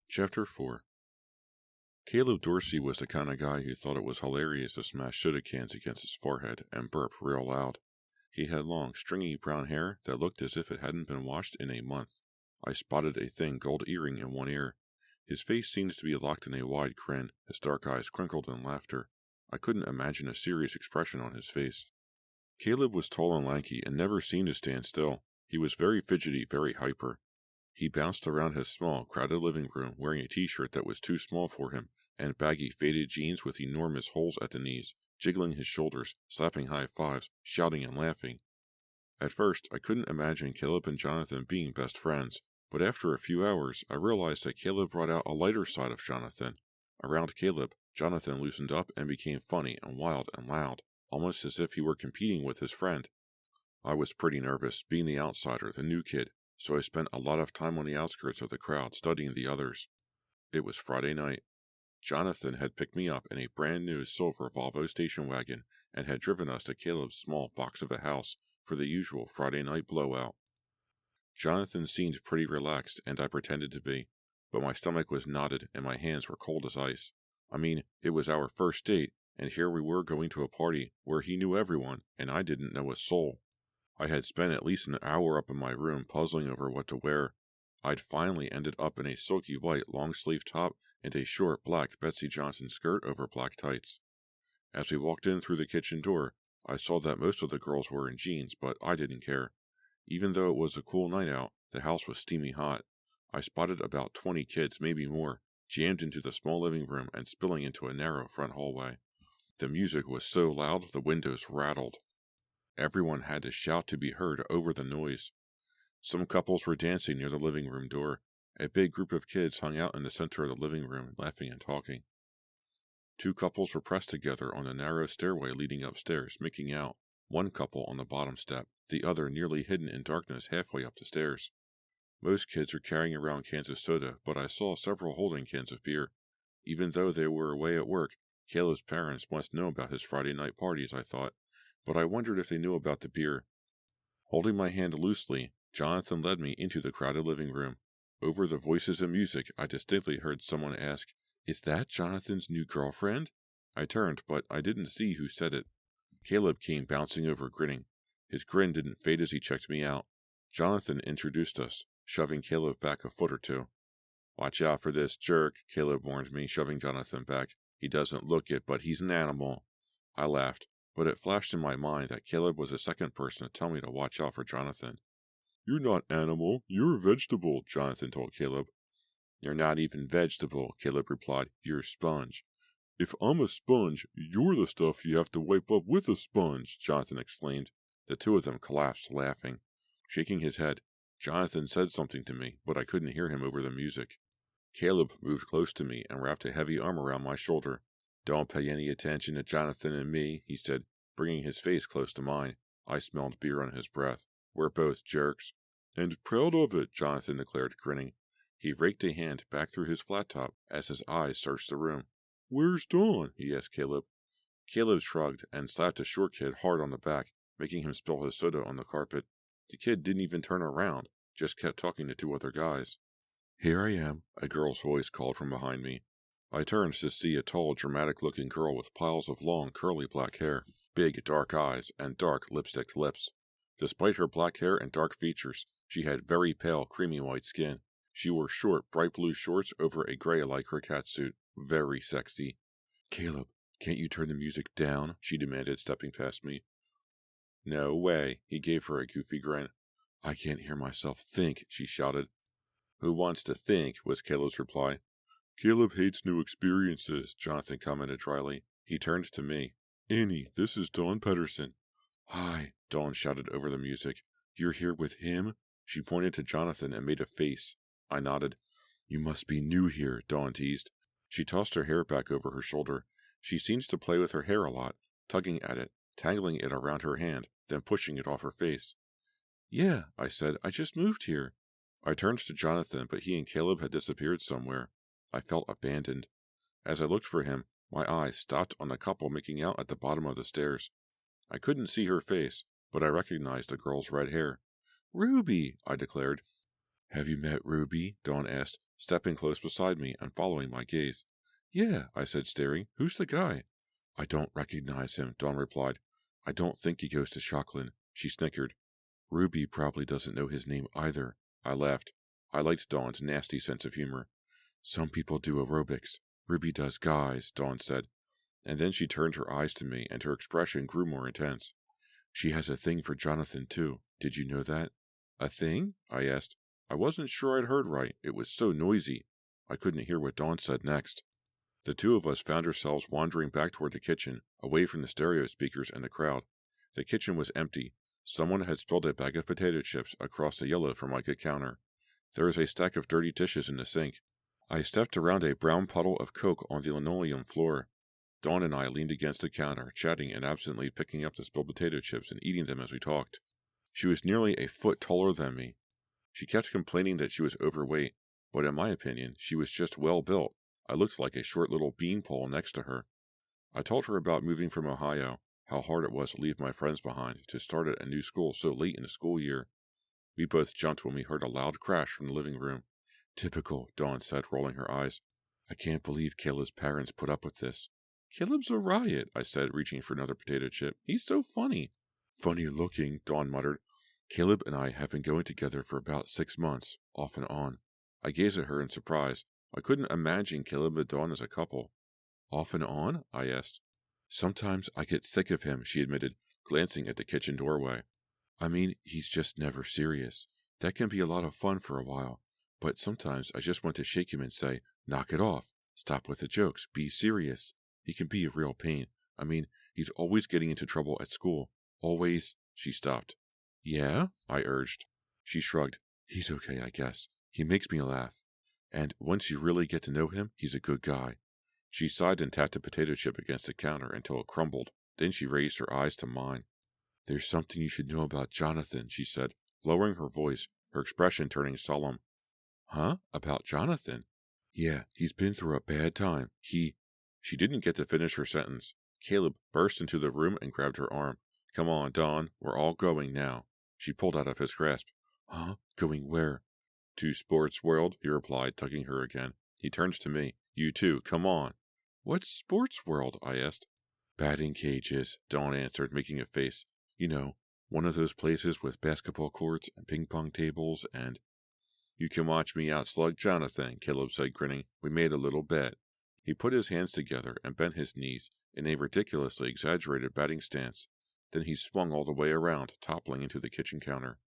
Chapter 4. Caleb Dorsey was the kind of guy who thought it was hilarious to smash soda cans against his forehead and burp real loud. He had long, stringy brown hair that looked as if it hadn't been washed in a month. I spotted a thin gold earring in one ear. His face seemed to be locked in a wide grin, his dark eyes crinkled in laughter. I couldn't imagine a serious expression on his face. Caleb was tall and lanky and never seemed to stand still. He was very fidgety, very hyper. He bounced around his small, crowded living room wearing a t-shirt that was too small for him and baggy, faded jeans with enormous holes at the knees, jiggling his shoulders, slapping high fives, shouting and laughing. At first, I couldn't imagine Caleb and Jonathan being best friends, but after a few hours, I realized that Caleb brought out a lighter side of Jonathan. Around Caleb, Jonathan loosened up and became funny and wild and loud, almost as if he were competing with his friend. I was pretty nervous, being the outsider, the new kid, so I spent a lot of time on the outskirts of the crowd studying the others. It was Friday night. Jonathan had picked me up in a brand new silver Volvo station wagon and had driven us to Caleb's small box of a house for the usual Friday night blowout. Jonathan seemed pretty relaxed, and I pretended to be, but my stomach was knotted and my hands were cold as ice. I mean, it was our first date, and here we were going to a party where he knew everyone, and I didn't know a soul. I had spent at least an hour up in my room puzzling over what to wear. I'd finally ended up in a silky white long-sleeve top and a short black Betsy Johnson skirt over black tights. As we walked in through the kitchen door, I saw that most of the girls were in jeans, but I didn't care. Even though it was a cool night out, the house was steamy hot. I spotted about 20 kids, maybe more, jammed into the small living room and spilling into a narrow front hallway. The music was so loud the windows rattled. Everyone had to shout to be heard over the noise. Some couples were dancing near the living room door. A big group of kids hung out in the center of the living room, laughing and talking. 2 couples were pressed together on the narrow stairway leading upstairs, making out, one couple on the bottom step, the other nearly hidden in darkness halfway up the stairs. Most kids were carrying around cans of soda, but I saw several holding cans of beer. Even though they were away at work, Caleb's parents must know about his Friday night parties, I thought, but I wondered if they knew about the beer. Holding my hand loosely, Jonathan led me into the crowded living room. Over the voices and music, I distinctly heard someone ask, "Is that Jonathan's new girlfriend?" I turned, but I didn't see who said it. Caleb came bouncing over, grinning. His grin didn't fade as he checked me out. Jonathan introduced us, shoving Caleb back a foot or two. "Watch out for this jerk," Caleb warned me, shoving Jonathan back. "He doesn't look it, but he's an animal." I laughed, but it flashed in my mind that Caleb was the second person to tell me to watch out for Jonathan. "You're not animal, you're vegetable," Jonathan told Caleb. "You're not even vegetable," Caleb replied. "You're sponge." "If I'm a sponge, you're the stuff you have to wipe up with a sponge," Jonathan exclaimed. The two of them collapsed, laughing. Shaking his head, Jonathan said something to me, but I couldn't hear him over the music. Caleb moved close to me and wrapped a heavy arm around my shoulder. "Don't pay any attention to Jonathan and me," he said, bringing his face close to mine. I smelled beer on his breath. "We're both jerks." "And proud of it," Jonathan declared, grinning. He raked a hand back through his flat top as his eyes searched the room. "Where's Dawn?" he asked Caleb. Caleb shrugged and slapped a short kid hard on the back, making him spill his soda on the carpet. The kid didn't even turn around, just kept talking to 2 other guys. "Here I am," a girl's voice called from behind me. I turned to see a tall, dramatic-looking girl with piles of long, curly black hair, big, dark eyes, and dark, lipsticked lips. Despite her black hair and dark features, she had very pale, creamy white skin. She wore short, bright blue shorts over a gray lycra catsuit. Very sexy. "Caleb, can't you turn the music down?" she demanded, stepping past me. "No way," he gave her a goofy grin. "I can't hear myself think," she shouted. "Who wants to think?" was Caleb's reply. "Caleb hates new experiences," Jonathan commented dryly. He turned to me. "Annie, this is Dawn Pedersen." "Hi," Dawn shouted over the music. "You're here with him?" She pointed to Jonathan and made a face. I nodded. "You must be new here," Dawn teased. She tossed her hair back over her shoulder. She seems to play with her hair a lot, tugging at it, tangling it around her hand, then pushing it off her face. "Yeah," I said, "I just moved here." I turned to Jonathan, but he and Caleb had disappeared somewhere. I felt abandoned. As I looked for him, my eyes stopped on the couple making out at the bottom of the stairs. I couldn't see her face, but I recognized the girl's red hair. "Ruby!" I declared. "Have you met Ruby?" Dawn asked, stepping close beside me and following my gaze. "Yeah," I said, staring. "Who's the guy?" "I don't recognize him," Dawn replied. "I don't think he goes to Shocklin." She snickered. "Ruby probably doesn't know his name either." I laughed. I liked Dawn's nasty sense of humor. "Some people do aerobics. Ruby does guys," Dawn said. And then she turned her eyes to me, and her expression grew more intense. "She has a thing for Jonathan, too. Did you know that?" "A thing?" I asked. I wasn't sure I'd heard right. It was so noisy. I couldn't hear what Dawn said next. The two of us found ourselves wandering back toward the kitchen, away from the stereo speakers and the crowd. The kitchen was empty. Someone had spilled a bag of potato chips across the yellow formica counter. There was a stack of dirty dishes in the sink. I stepped around a brown puddle of Coke on the linoleum floor. Dawn and I leaned against the counter, chatting and absently picking up the spilled potato chips and eating them as we talked. She was nearly a foot taller than me. She kept complaining that she was overweight, but in my opinion, she was just well built. I looked like a short little beanpole next to her. I told her about moving from Ohio, how hard it was to leave my friends behind, to start at a new school so late in the school year. We both jumped when we heard a loud crash from the living room. "Typical," Dawn said, rolling her eyes. "I can't believe Caleb's parents put up with this." "Caleb's a riot," I said, reaching for another potato chip. "He's so funny." "Funny looking," Dawn muttered. "Caleb and I have been going together for about 6 months, off and on." I gazed at her in surprise. I couldn't imagine Caleb and Dawn as a couple. "Off and on?" I asked. "Sometimes I get sick of him," she admitted, glancing at the kitchen doorway. "I mean, he's just never serious. That can be a lot of fun for a while, but sometimes I just want to shake him and say, 'Knock it off. Stop with the jokes. Be serious.' He can be a real pain. I mean, he's always getting into trouble at school. Always." She stopped. "Yeah?" I urged. She shrugged. "He's okay, I guess. He makes me laugh. And once you really get to know him, he's a good guy." She sighed and tapped a potato chip against the counter until it crumbled. Then she raised her eyes to mine. "There's something you should know about Jonathan," she said, lowering her voice, her expression turning solemn. "Huh? About Jonathan?" "Yeah, he's been through a bad time. She didn't get to finish her sentence. Caleb burst into the room and grabbed her arm. "Come on, Dawn. We're all going now." She pulled out of his grasp. "Huh? Going where?" "To Sports World," he replied, tugging her again. He turned to me. "You too. Come on." "What's Sports World?" I asked. "Batting cages," Dawn answered, making a face. "You know, one of those places with basketball courts and ping-pong tables and—" "You can watch me outslug Jonathan," Caleb said, grinning. "We made a little bet." He put his hands together and bent his knees in a ridiculously exaggerated batting stance. Then he swung all the way around, toppling into the kitchen counter.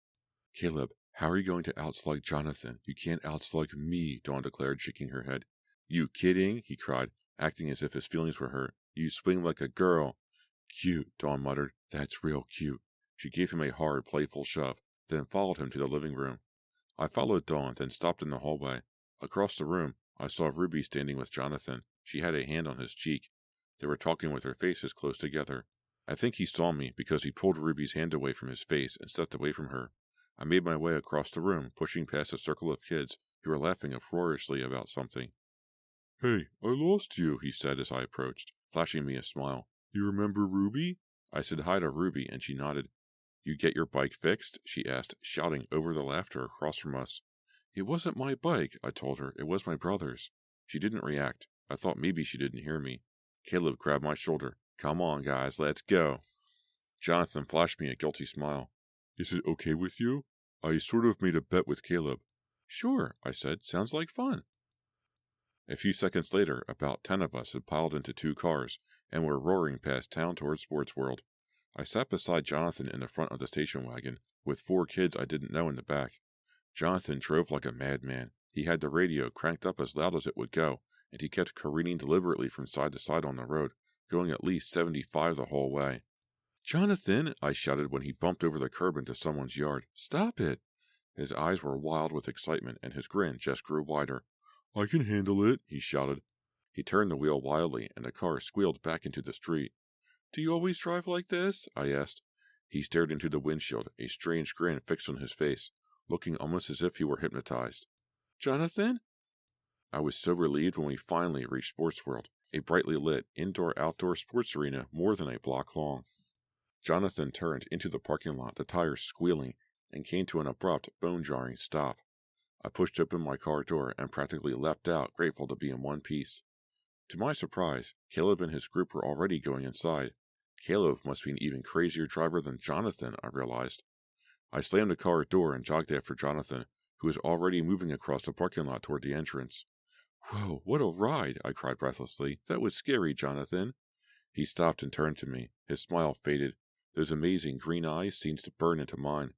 "Caleb, how are you going to outslug Jonathan? You can't outslug me," Dawn declared, shaking her head. "You kidding?" he cried, acting as if his feelings were hurt. "You swing like a girl." "Cute," Dawn muttered. "That's real cute." She gave him a hard, playful shove, then followed him to the living room. I followed Dawn, then stopped in the hallway. Across the room, I saw Ruby standing with Jonathan. She had a hand on his cheek. They were talking with their faces close together. I think he saw me because he pulled Ruby's hand away from his face and stepped away from her. I made my way across the room, pushing past a circle of kids who were laughing uproariously about something. "Hey, I lost you," he said as I approached, flashing me a smile. "You remember Ruby?" I said hi to Ruby, and she nodded. "You get your bike fixed?" she asked, shouting over the laughter across from us. "It wasn't my bike," I told her. "It was my brother's." She didn't react. I thought maybe she didn't hear me. Caleb grabbed my shoulder. "Come on, guys, let's go." Jonathan flashed me a guilty smile. "Is it okay with you? I sort of made a bet with Caleb." "Sure," I said. "Sounds like fun." A few seconds later, about 10 of us had piled into 2 cars and were roaring past town toward Sports World. I sat beside Jonathan in the front of the station wagon, with 4 kids I didn't know in the back. Jonathan drove like a madman. He had the radio cranked up as loud as it would go, and he kept careening deliberately from side to side on the road, going at least 75 the whole way. "Jonathan!" I shouted when he bumped over the curb into someone's yard. "Stop it!" His eyes were wild with excitement, and his grin just grew wider. "I can handle it," he shouted. He turned the wheel wildly, and the car squealed back into the street. "Do you always drive like this?" I asked. He stared into the windshield, a strange grin fixed on his face, looking almost as if he were hypnotized. "Jonathan?" I was so relieved when we finally reached Sports World, a brightly lit, indoor-outdoor sports arena more than a block long. Jonathan turned into the parking lot, the tires squealing, and came to an abrupt, bone-jarring stop. I pushed open my car door and practically leapt out, grateful to be in one piece. To my surprise, Caleb and his group were already going inside. Caleb must be an even crazier driver than Jonathan, I realized. I slammed the car door and jogged after Jonathan, who was already moving across the parking lot toward the entrance. "Whoa, what a ride!" I cried breathlessly. "That was scary, Jonathan." He stopped and turned to me. His smile faded. Those amazing green eyes seemed to burn into mine.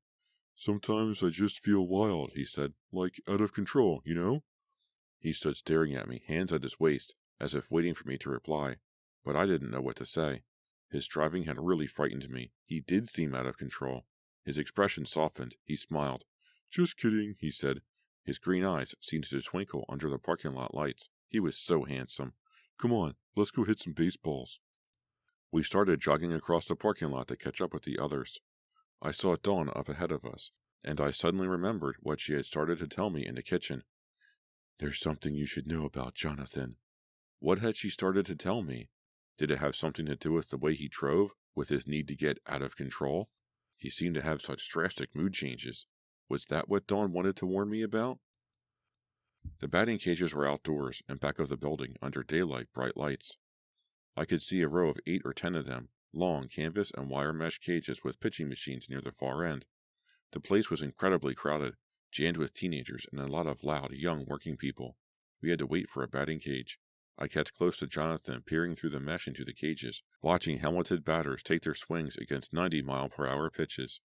"Sometimes I just feel wild," he said. "Like out of control, you know?" He stood staring at me, hands at his waist, as if waiting for me to reply. But I didn't know what to say. His driving had really frightened me. He did seem out of control. His expression softened. He smiled. "Just kidding," he said. His green eyes seemed to twinkle under the parking lot lights. He was so handsome. "Come on, let's go hit some baseballs." We started jogging across the parking lot to catch up with the others. I saw Dawn up ahead of us, and I suddenly remembered what she had started to tell me in the kitchen. "There's something you should know about Jonathan." What had she started to tell me? Did it have something to do with the way he drove, with his need to get out of control? He seemed to have such drastic mood changes. Was that what Dawn wanted to warn me about? The batting cages were outdoors and back of the building, under daylight, bright lights. I could see a row of 8 or 10 of them, long canvas and wire mesh cages with pitching machines near the far end. The place was incredibly crowded, jammed with teenagers and a lot of loud, young working people. We had to wait for a batting cage. I kept close to Jonathan, peering through the mesh into the cages, watching helmeted batters take their swings against 90-mile-per-hour pitches.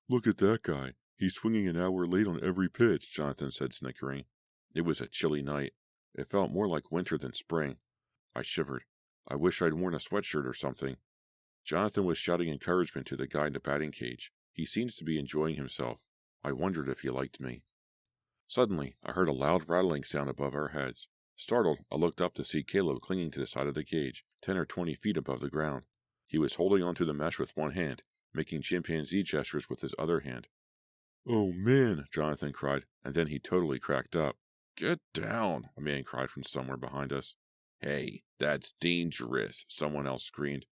"Look at that guy. He's swinging an hour late on every pitch," Jonathan said, snickering. It was a chilly night. It felt more like winter than spring. I shivered. I wish I'd worn a sweatshirt or something. Jonathan was shouting encouragement to the guy in the batting cage. He seemed to be enjoying himself. I wondered if he liked me. Suddenly, I heard a loud rattling sound above our heads. Startled, I looked up to see Caleb clinging to the side of the cage, 10 or 20 feet above the ground. He was holding onto the mesh with one hand, making chimpanzee gestures with his other hand. "Oh, man," Jonathan cried, and then he totally cracked up. "Get down," a man cried from somewhere behind us. "Hey, that's dangerous," someone else screamed.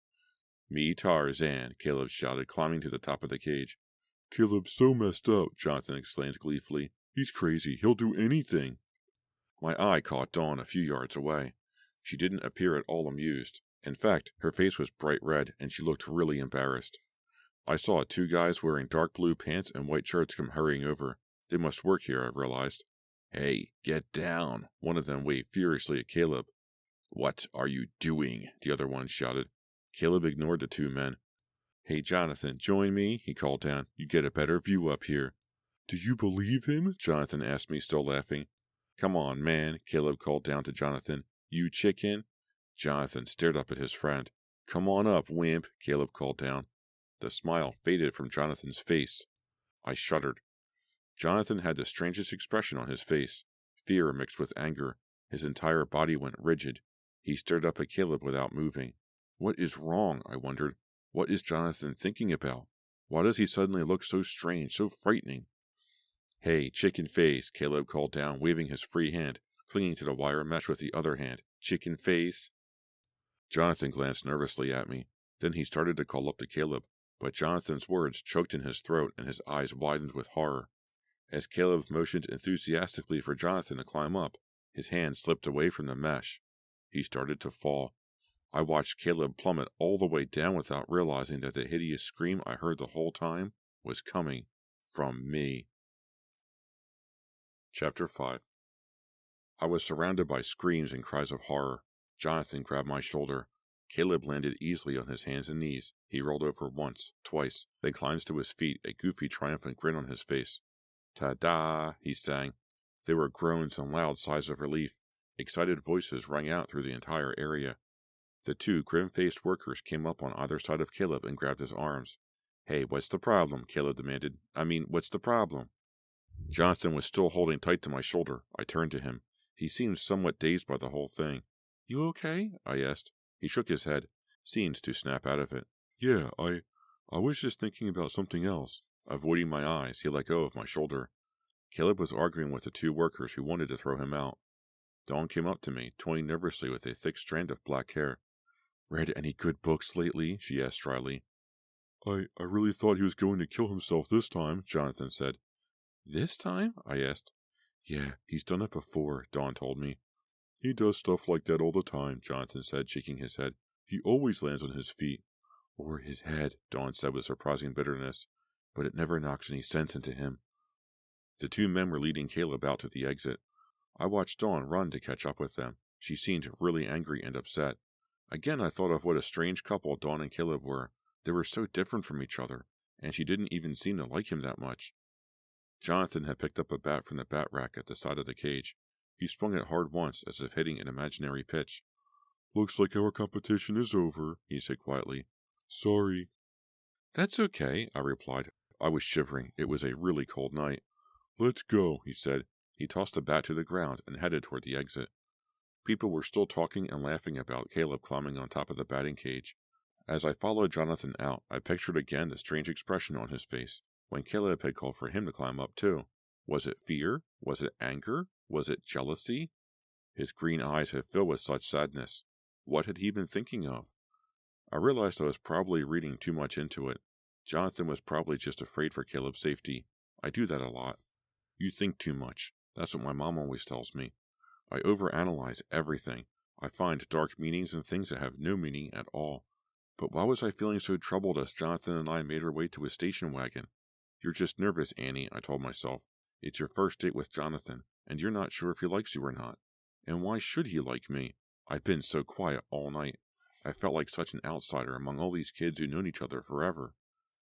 "Me Tarzan," Caleb shouted, climbing to the top of the cage. "Caleb's so messed up," Jonathan exclaimed gleefully. "He's crazy. He'll do anything." My eye caught Dawn a few yards away. She didn't appear at all amused. In fact, her face was bright red, and she looked really embarrassed. I saw 2 guys wearing dark blue pants and white shirts come hurrying over. They must work here, I realized. "Hey, get down," one of them waved furiously at Caleb. "What are you doing?" the other one shouted. Caleb ignored the 2 men. "Hey, Jonathan, join me," he called down. "You get a better view up here." "Do you believe him?" Jonathan asked me, still laughing. "Come on, man," Caleb called down to Jonathan. "You chicken." Jonathan stared up at his friend. "Come on up, wimp," Caleb called down. The smile faded from Jonathan's face. I shuddered. Jonathan had the strangest expression on his face. Fear mixed with anger. His entire body went rigid. He stared up at Caleb without moving. What is wrong? I wondered. What is Jonathan thinking about? Why does he suddenly look so strange, so frightening? "Hey, chicken face," Caleb called down, waving his free hand, clinging to the wire mesh with the other hand. "Chicken face." Jonathan glanced nervously at me. Then he started to call up to Caleb, but Jonathan's words choked in his throat and his eyes widened with horror. As Caleb motioned enthusiastically for Jonathan to climb up, his hand slipped away from the mesh. He started to fall. I watched Caleb plummet all the way down without realizing that the hideous scream I heard the whole time was coming from me. Chapter 5. I was surrounded by screams and cries of horror. Jonathan grabbed my shoulder. Caleb landed easily on his hands and knees. He rolled over once, twice, then climbed to his feet, a goofy, triumphant grin on his face. "Ta-da!" he sang. There were groans and loud sighs of relief. Excited voices rang out through the entire area. The 2 grim-faced workers came up on either side of Caleb and grabbed his arms. "Hey, what's the problem?" Caleb demanded. What's the problem?" Jonathan was still holding tight to my shoulder. I turned to him. He seemed somewhat dazed by the whole thing. "You okay?" I asked. He shook his head, seemed to snap out of it. "Yeah, I was just thinking about something else." Avoiding my eyes, he let go of my shoulder. Caleb was arguing with the 2 workers who wanted to throw him out. Dawn came up to me, toying nervously with a thick strand of black hair. "Read any good books lately?" she asked dryly. I really thought he was going to kill himself this time, Jonathan said. This time? I asked. Yeah, he's done it before, Dawn told me. He does stuff like that all the time, Jonathan said, shaking his head. He always lands on his feet. Or his head, Dawn said with surprising bitterness. But it never knocks any sense into him. The two men were leading Caleb out to the exit. I watched Dawn run to catch up with them. She seemed really angry and upset. Again, I thought of what a strange couple Dawn and Caleb were. They were so different from each other, and she didn't even seem to like him that much. Jonathan had picked up a bat from the bat rack at the side of the cage. He swung it hard once, as if hitting an imaginary pitch. Looks like our competition is over, he said quietly. Sorry. That's okay, I replied. I was shivering. It was a really cold night. Let's go, he said. He tossed the bat to the ground and headed toward the exit. People were still talking and laughing about Caleb climbing on top of the batting cage. As I followed Jonathan out, I pictured again the strange expression on his face when Caleb had called for him to climb up too. Was it fear? Was it anger? Was it jealousy? His green eyes had filled with such sadness. What had he been thinking of? I realized I was probably reading too much into it. Jonathan was probably just afraid for Caleb's safety. I do that a lot. You think too much. That's what my mom always tells me. I overanalyze everything. I find dark meanings in things that have no meaning at all. But why was I feeling so troubled as Jonathan and I made our way to his station wagon? You're just nervous, Annie, I told myself. It's your first date with Jonathan, and you're not sure if he likes you or not. And why should he like me? I've been so quiet all night. I felt like such an outsider among all these kids who've known each other forever.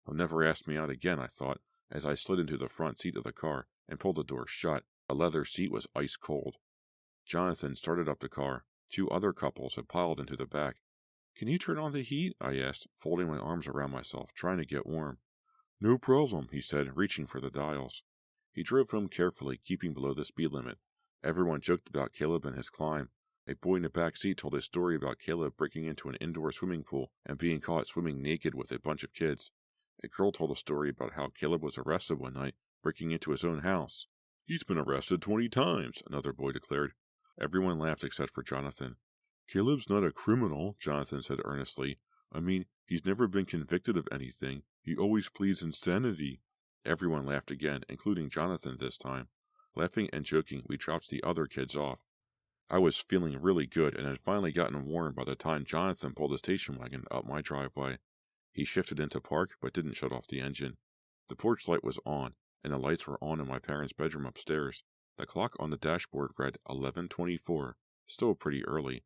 He'll never ask me out again, I thought, as I slid into the front seat of the car and pulled the door shut. The leather seat was ice cold. Jonathan started up the car. Two other couples had piled into the back. Can you turn on the heat? I asked, folding my arms around myself, trying to get warm. No problem, he said, reaching for the dials. He drove home carefully, keeping below the speed limit. Everyone joked about Caleb and his climb. A boy in the back seat told a story about Caleb breaking into an indoor swimming pool and being caught swimming naked with a bunch of kids. A girl told a story about how Caleb was arrested one night, breaking into his own house. He's been arrested 20 times, another boy declared. Everyone laughed except for Jonathan. Caleb's not a criminal, Jonathan said earnestly. I mean, he's never been convicted of anything. He always pleads insanity. Everyone laughed again, including Jonathan this time. Laughing and joking, we dropped the other kids off. I was feeling really good and had finally gotten warm by the time Jonathan pulled the station wagon up my driveway. He shifted into park, but didn't shut off the engine. The porch light was on, and the lights were on in my parents' bedroom upstairs. The clock on the dashboard read 11:24, still pretty early.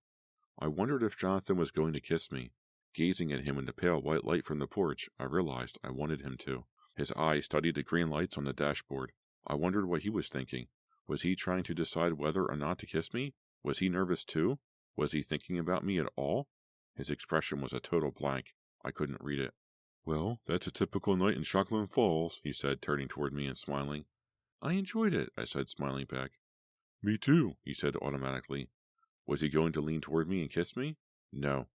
I wondered if Jonathan was going to kiss me. Gazing at him in the pale white light from the porch, I realized I wanted him to. His eyes studied the green lights on the dashboard. I wondered what he was thinking. Was he trying to decide whether or not to kiss me? Was he nervous too? Was he thinking about me at all? His expression was a total blank. I couldn't read it. Well, that's a typical night in Shocklin Falls, he said, turning toward me and smiling. I enjoyed it, I said, smiling back. Me too, he said automatically. Was he going to lean toward me and kiss me? No.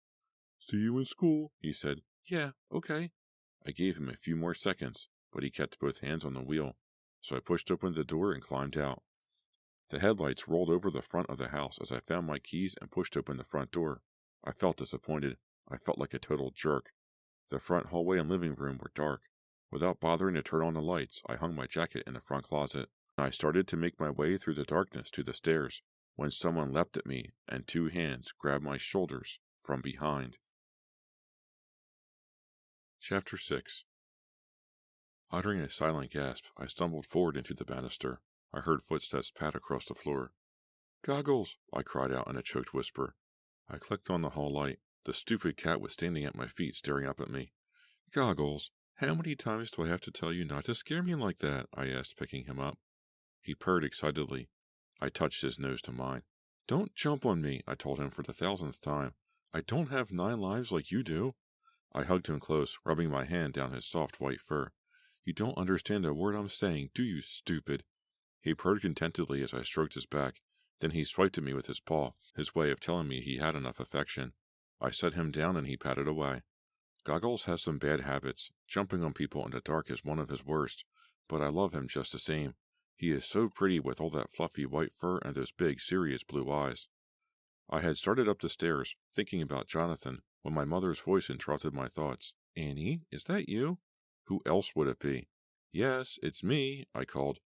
See you in school, he said. Yeah, okay. I gave him a few more seconds, but he kept both hands on the wheel, so I pushed open the door and climbed out. The headlights rolled over the front of the house as I found my keys and pushed open the front door. I felt disappointed. I felt like a total jerk. The front hallway and living room were dark. Without bothering to turn on the lights, I hung my jacket in the front closet. I started to make my way through the darkness to the stairs, when someone leapt at me and two hands grabbed my shoulders from behind. Chapter 6. Uttering a silent gasp, I stumbled forward into the banister. I heard footsteps pat across the floor. Goggles! I cried out in a choked whisper. I clicked on the hall light. The stupid cat was standing at my feet, staring up at me. Goggles, how many times do I have to tell you not to scare me like that? I asked, picking him up. He purred excitedly. I touched his nose to mine. Don't jump on me, I told him for the 1000th time. I don't have 9 lives like you do. I hugged him close, rubbing my hand down his soft white fur. You don't understand a word I'm saying, do you, stupid? He purred contentedly as I stroked his back. Then he swiped at me with his paw, his way of telling me he had enough affection. I set him down and he patted away. Goggles has some bad habits. Jumping on people in the dark is one of his worst, but I love him just the same. He is so pretty with all that fluffy white fur and those big, serious blue eyes. I had started up the stairs, thinking about Jonathan, when my mother's voice interrupted my thoughts. Annie, is that you? Who else would it be? Yes, it's me, I called.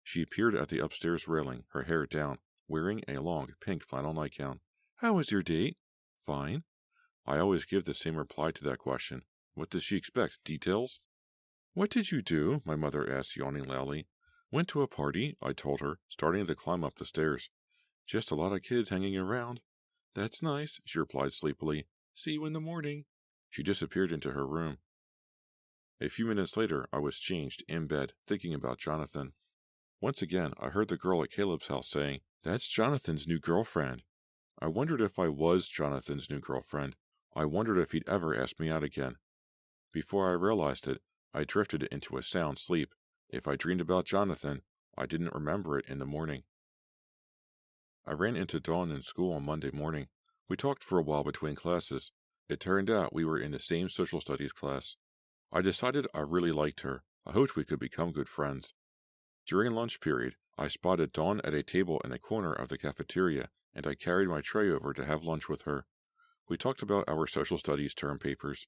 She appeared at the upstairs railing, her hair down, wearing a long pink flannel nightgown. How was your date? Fine. I always give the same reply to that question. What does she expect? Details? What did you do? My mother asked, yawning loudly. Went to a party, I told her, starting to climb up the stairs. Just a lot of kids hanging around. That's nice, she replied sleepily. See you in the morning. She disappeared into her room. A few minutes later, I was changed, in bed, thinking about Jonathan. Once again, I heard the girl at Caleb's house saying, That's Jonathan's new girlfriend. I wondered if I was Jonathan's new girlfriend. I wondered if he'd ever ask me out again. Before I realized it, I drifted into a sound sleep. If I dreamed about Jonathan, I didn't remember it in the morning. I ran into Dawn in school on Monday morning. We talked for a while between classes. It turned out we were in the same social studies class. I decided I really liked her. I hoped we could become good friends. During lunch period, I spotted Dawn at a table in a corner of the cafeteria, and I carried my tray over to have lunch with her. We talked about our social studies term papers.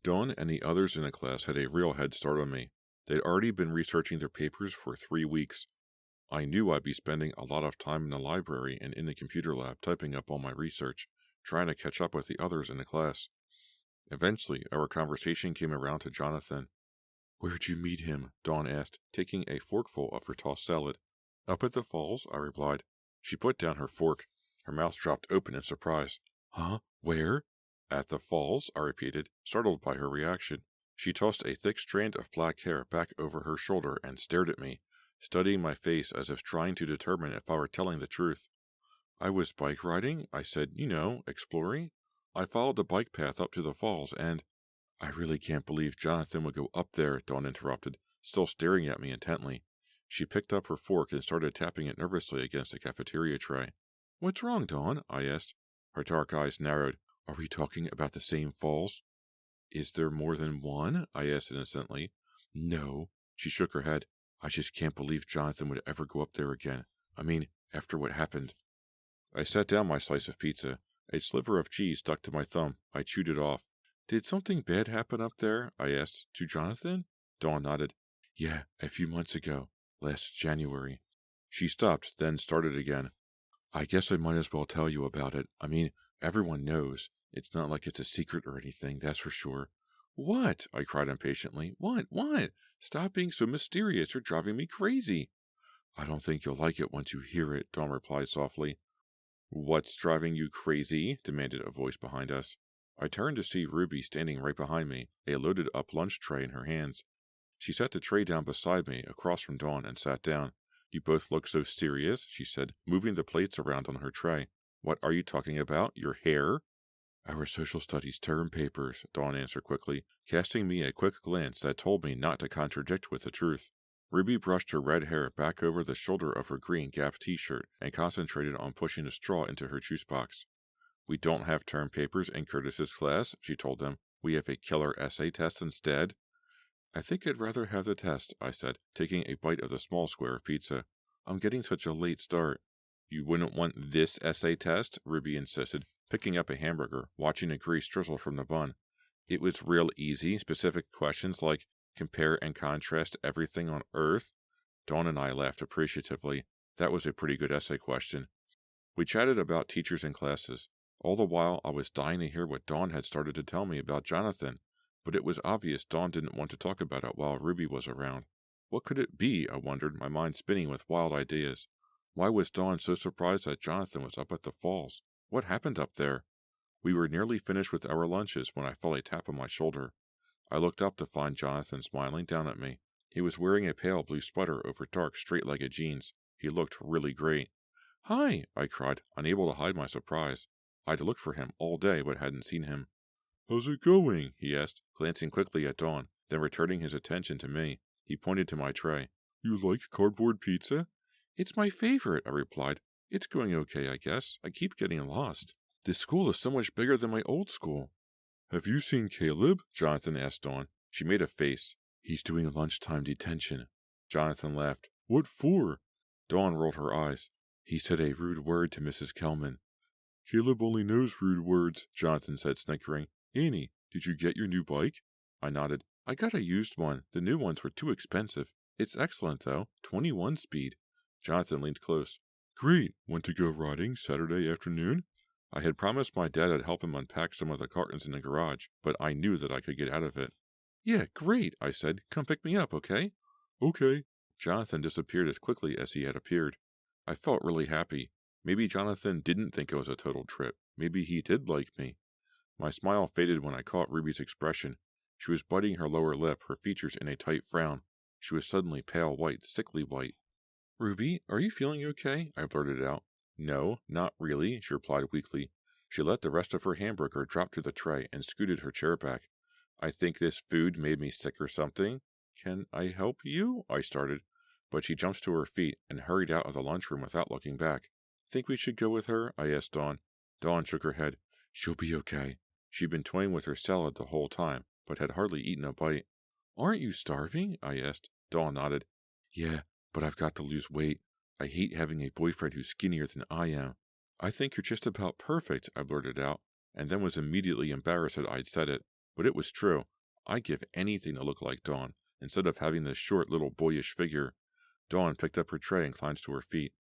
Dawn and the others in the class had a real head start on me. They'd already been researching their papers for 3 weeks. I knew I'd be spending a lot of time in the library and in the computer lab typing up all my research, trying to catch up with the others in the class. Eventually, our conversation came around to Jonathan. Where'd you meet him? Dawn asked, taking a forkful of her tossed salad. Up at the falls, I replied. She put down her fork. Her mouth dropped open in surprise. Huh? Where? At the falls, I repeated, startled by her reaction. She tossed a thick strand of black hair back over her shoulder and stared at me, studying my face as if trying to determine if I were telling the truth. I was bike riding, I said, exploring. I followed the bike path up to the falls, and... I really can't believe Jonathan would go up there, Dawn interrupted, still staring at me intently. She picked up her fork and started tapping it nervously against the cafeteria tray. What's wrong, Dawn? I asked. Her dark eyes narrowed. Are we talking about the same falls? Is there more than one? I asked innocently. No. She shook her head. I just can't believe Jonathan would ever go up there again. I mean, after what happened. I set down my slice of pizza. A sliver of cheese stuck to my thumb. I chewed it off. Did something bad happen up there? I asked. To Jonathan? Dawn nodded. Yeah, a few months ago. Last January. She stopped, then started again. I guess I might as well tell you about it. I mean, everyone knows. It's not like it's a secret or anything, that's for sure. What? I cried impatiently. What? Stop being so mysterious. You're driving me crazy. I don't think you'll like it once you hear it, Dawn replied softly. What's driving you crazy? Demanded a voice behind us. I turned to see Ruby standing right behind me, a loaded-up lunch tray in her hands. She set the tray down beside me, across from Dawn, and sat down. You both look so serious, she said, moving the plates around on her tray. What are you talking about? Your hair? Our social studies term papers, Dawn answered quickly, casting me a quick glance that told me not to contradict with the truth. Ruby brushed her red hair back over the shoulder of her green Gap t-shirt and concentrated on pushing a straw into her juice box. We don't have term papers in Curtis's class, she told them. We have a killer essay test instead. I think I'd rather have the test, I said, taking a bite of the small square of pizza. I'm getting such a late start. You wouldn't want this essay test? Ruby insisted, picking up a hamburger, watching a grease drizzle from the bun. It was real easy, specific questions like compare and contrast everything on Earth. Dawn and I laughed appreciatively. That was a pretty good essay question. We chatted about teachers and classes. All the while, I was dying to hear what Dawn had started to tell me about Jonathan, but it was obvious Dawn didn't want to talk about it while Ruby was around. What could it be, I wondered, my mind spinning with wild ideas. Why was Dawn so surprised that Jonathan was up at the falls? What happened up there? We were nearly finished with our lunches when I felt a tap on my shoulder. I looked up to find Jonathan smiling down at me. He was wearing a pale blue sweater over dark, straight-legged jeans. He looked really great. Hi, I cried, unable to hide my surprise. I'd looked for him all day but hadn't seen him. How's it going? He asked, glancing quickly at Dawn, then returning his attention to me. He pointed to my tray. You like cardboard pizza? It's my favorite, I replied. It's going okay, I guess. I keep getting lost. This school is so much bigger than my old school. Have you seen Caleb? Jonathan asked Dawn. She made a face. He's doing lunchtime detention. Jonathan laughed. What for? Dawn rolled her eyes. He said a rude word to Mrs. Kelman. Caleb only knows rude words, Jonathan said, snickering. Annie, did you get your new bike? I nodded. I got a used one. The new ones were too expensive. It's excellent, though. 21 speed. Jonathan leaned close. Great. Want to go riding Saturday afternoon? I had promised my dad I'd help him unpack some of the cartons in the garage, but I knew that I could get out of it. Yeah, great, I said. Come pick me up, okay? Okay. Jonathan disappeared as quickly as he had appeared. I felt really happy. Maybe Jonathan didn't think it was a total trip. Maybe he did like me. My smile faded when I caught Ruby's expression. She was biting her lower lip, her features in a tight frown. She was suddenly pale white, sickly white. Ruby, are you feeling okay? I blurted out. No, not really, she replied weakly. She let the rest of her hamburger drop to the tray and scooted her chair back. I think this food made me sick or something. Can I help you? I started, but she jumped to her feet and hurried out of the lunchroom without looking back. Think we should go with her? I asked Dawn. Dawn shook her head. She'll be okay. She'd been toying with her salad the whole time, but had hardly eaten a bite. Aren't you starving? I asked. Dawn nodded. Yeah, but I've got to lose weight. I hate having a boyfriend who's skinnier than I am. I think you're just about perfect, I blurted out, and then was immediately embarrassed that I'd said it. But it was true. I'd give anything to look like Dawn, instead of having this short little boyish figure. Dawn picked up her tray and climbed to her feet.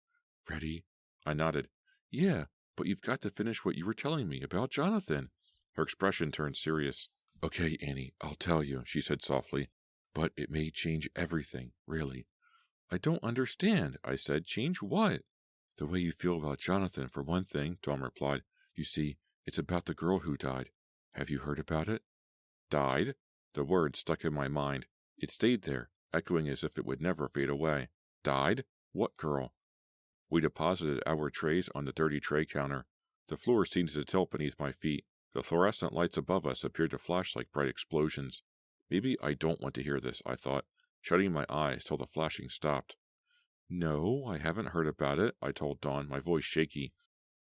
Ready? I nodded. Yeah, but you've got to finish what you were telling me about Jonathan. Her expression turned serious. Okay, Annie, I'll tell you, she said softly, but it may change everything, really. I don't understand, I said. Change what? The way you feel about Jonathan, for one thing, Dawn replied. You see, it's about the girl who died. Have you heard about it? Died? The word stuck in my mind. It stayed there, echoing as if it would never fade away. Died? What girl? We deposited our trays on the dirty tray counter. The floor seemed to tilt beneath my feet. The fluorescent lights above us appeared to flash like bright explosions. Maybe I don't want to hear this, I thought, shutting my eyes till the flashing stopped. No, I haven't heard about it, I told Dawn, my voice shaky.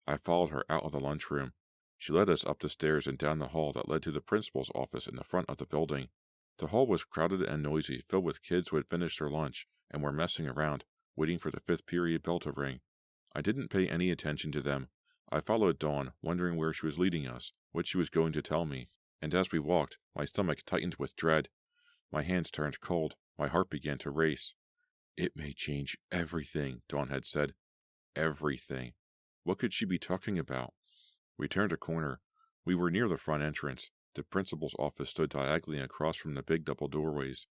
I followed her out of the lunchroom. She led us up the stairs and down the hall that led to the principal's office in the front of the building. The hall was crowded and noisy, filled with kids who had finished their lunch and were messing around, waiting for the fifth period bell to ring. I didn't pay any attention to them. I followed Dawn, wondering where she was leading us, what she was going to tell me, and as we walked, my stomach tightened with dread. My hands turned cold. My heart began to race. It may change everything, Dawn had said. Everything. What could she be talking about? We turned a corner. We were near the front entrance. The principal's office stood diagonally across from the big double doorways,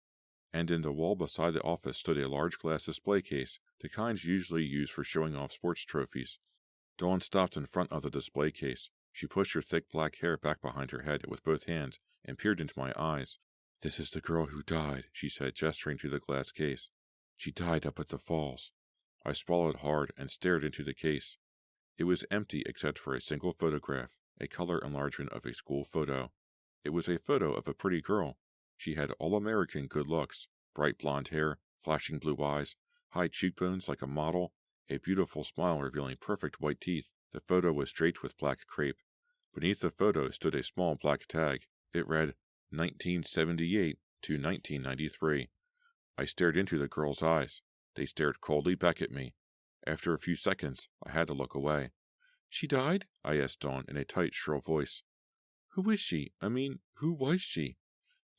and in the wall beside the office stood a large glass display case, the kinds usually used for showing off sports trophies. Dawn stopped in front of the display case. She pushed her thick black hair back behind her head with both hands and peered into my eyes. This is the girl who died, she said, gesturing to the glass case. She died up at the falls. I swallowed hard and stared into the case. It was empty except for a single photograph, a color enlargement of a school photo. It was a photo of a pretty girl. She had all-American good looks, bright blonde hair, flashing blue eyes, high cheekbones like a model, a beautiful smile revealing perfect white teeth. The photo was draped with black crepe. Beneath the photo stood a small black tag. It read, 1978 to 1993. I stared into the girl's eyes. They stared coldly back at me. After a few seconds, I had to look away. She died? I asked Dawn in a tight, shrill voice. Who is she? Who was she?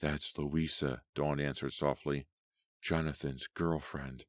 That's Louisa, Dawn answered softly. Jonathan's girlfriend.